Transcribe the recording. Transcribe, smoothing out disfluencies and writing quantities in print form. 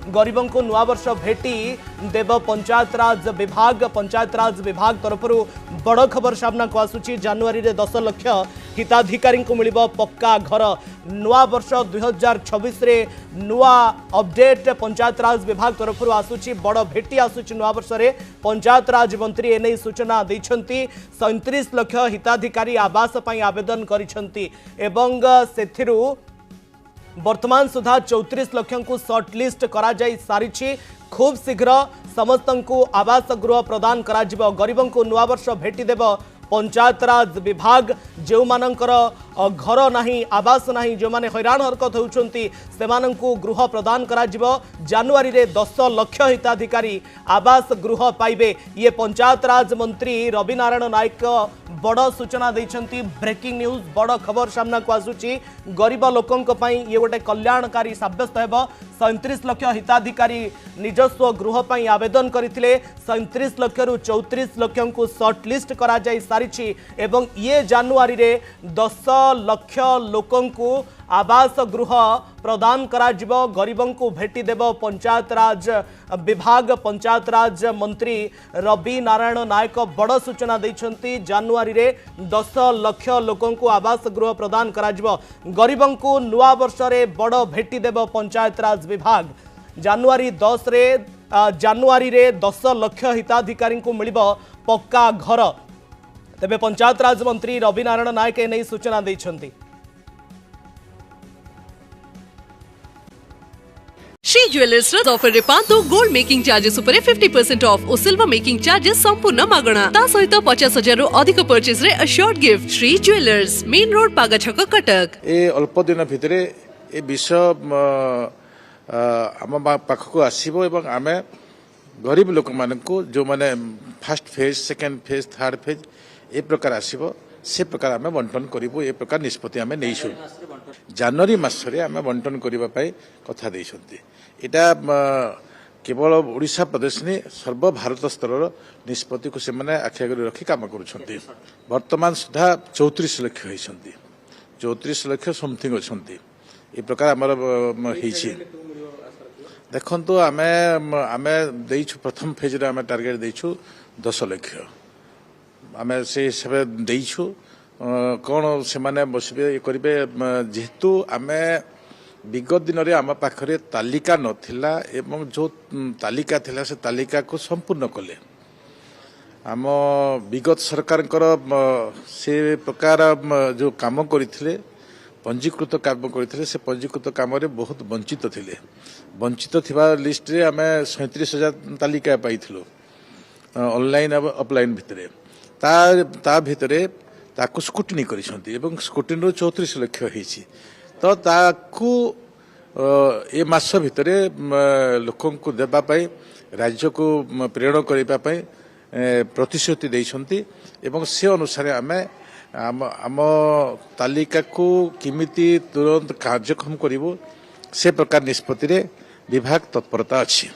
गरीबों को नुआ वर्ष भेटी देव पंचायतराज विभाग तरफ बड़ खबर सामना को आसुची। जनवरी रे 10 लाख हिताधिकारी को मिलिबो पक्का घर। नुआ वर्ष 2026 रे नुआ अपडेट पंचायतराज विभाग तरफ आसुची। बड़ भेटी आसुची नुआ वर्ष रे। पंचायतराज मंत्री एने सूचना दैछंती। 37 लाख हिताधिकारी आवास पई आवेदन करिसंती एवं सेथिरु वर्तमान सुधा 34 लाख को सर्टलिस्ट करा जाई सारिछि। खूब शीघ्र समस्त को आवास गृह प्रदान करा जिवो। गरीबों को नुआ वर्ष भेटी देव पंचायतराज विभाग। जो मानकर घर नहीं आवास नहीं जो माने हैरान हरकत होउछंती सेमानंकु गृह प्रदान करा जिवो। जनवरी रे 10 लाख हिताधिकारी आवास गृह पाइबे। ये पंचायतराज मंत्री रवि नारायण नायक बड़ सूचना दैछंती। ब्रेकिंग न्यूज बड़ खबर सामना को आसुची। गरीब लोकंक पई ये गोटे कल्याणकारी साब्यस्त हेबो। 37 लाख हिताधिकारी निजस्व गृह पई आवेदन करथिले। 37 लाख रु 34 लाख को सर्टलिस्ट करा जाई सारिछि एवं ये जनवरी रे 10 लाख लोकंकु आवास गृह प्रदान करा जिवो। गरीबों को भेटी देव पंचायतराज विभाग। पंचायतराज मंत्री रवि नारायण नायक बड़ सूचना दैछंती। जनवरी रे 10 लाख लोकों को आवास गृह प्रदान करा जिवो। गरीबों को नुआ वर्ष रे बड़ भेटी देव पंचायतराज विभाग। जनवरी 10 लाख हिताधिकारी को मिलिबो पक्का घर। तेबे पंचायतराज मंत्री रवि नारायण नायक एने सूचना दैछंती। श्री ज्वेलर्स ऑफर रे पांतो गोल्ड मेकिंग चार्जेस उपरे 50% ऑफ और सिल्वर मेकिंग चार्जेस संपूर्ण मागणा। ता सहित 50,000 रु अधिक परचेज रे assured gift. Shri jewellers main road पागाछक कटक। ए अल्प दिन भितरे ए विषय आम पाखक आसीबो एवं आमे गरीब लोक मानकु जो माने first phase second phase third phase A प्रकार आसीबो से प्रकार आमे बंटन करिबो। ए प्रकार निष्पत्ति आमे नेइसु। जनवरी मासरे आमे बंटन करिबा पई कथा दैछंती। एटा केवल ओडिशा प्रदेश ने सर्व भारत स्तर निष्पत्ति को से माने आखि आगे रखी काम करूछंती। वर्तमान सुधा 34 लाख होइछंती। 34 लाख समथिंग अछंती। ए प्रकार हमर हेछि। देखंतु आमे देइछु प्रथम फेज रे आमे टार्गेट देइछु 10 लाख। आमे से हिसाब देइछु कौन से माने बसबे करिबे। जेहेतु आमे विगत दिन रे आम पाखरे तालिका नथिला एवं जो तालिका थिला से तालिका को संपूर्ण कले। आम विगत सरकार से प्रकार जो काम करथिले पंजीकृत काम करथिले से पंजीकृत काम रे बहुत वंचित थिले। वंचित थिबा लिस्ट रे आमे 37,000 तालिका पाइथिलो ऑनलाइन और ऑफलाइन भितरे। ता भितरे ताकू स्क्रूटिनी करिसंती एवं स्क्रूटिनी रो 34 लाख होईछि। तो ताकू ए मास भितरे लोकन को देबा पई राज्य को प्रेरण करिबा पई प्रतिश्रुति दैछंती एवं से अनुसार आमे आम तालिका को किमिति तुरंत कार्यक्रम करिवो से प्रकार निष्पत्ति रे विभाग तत्परता अछि।